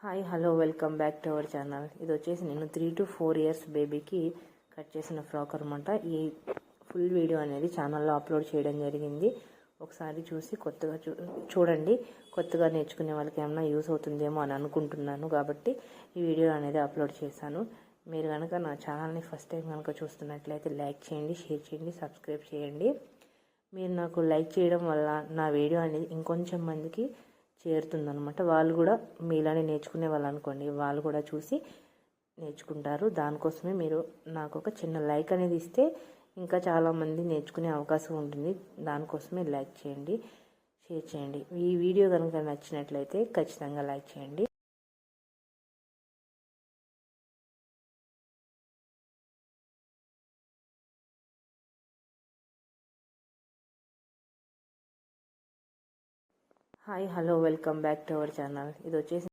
Hi hello welcome back to our channel. ఇది వచ్చేసి నేను 3 to 4 years బేబీకి కట్ చేసిన ఫ్రాక్ అనమాట. ఈ ఫుల్ వీడియో అనేది ఛానల్లో అప్లోడ్ చేయడం జరిగింది. ఒకసారి చూసి కొత్తగా చూడండి. కొత్తగా నేర్చుకునే వాళ్ళకి ఏమైనా యూస్ అవుతుందేమో అని అనుకుంటున్నాను కాబట్టి ఈ వీడియో అనేది అప్లోడ్ చేశాను. మీరు కనుక నా ఛానల్ని ఫస్ట్ టైం కనుక చూస్తున్నట్లయితే లైక్ చేయండి, షేర్ చేయండి, సబ్స్క్రైబ్ చేయండి. మీరు నాకు లైక్ చేయడం వల్ల నా వీడియో అనేది ఇంకొంచెం మందికి చేరుతుందనమాట. వాళ్ళు కూడా మీలానే నేర్చుకునే వాళ్ళు అనుకోండి, వాళ్ళు కూడా చూసి నేర్చుకుంటారు. దానికోసమే మీరు నాకు ఒక చిన్న లైక్ అనేది ఇస్తే ఇంకా చాలామంది నేర్చుకునే అవకాశం ఉంటుంది. దానికోసమే లైక్ చేయండి, షేర్ చేయండి. ఈ వీడియో కనుక నచ్చినట్లయితే ఖచ్చితంగా లైక్ చేయండి. Hi hello welcome back to our channel. ఇది వచ్చేసి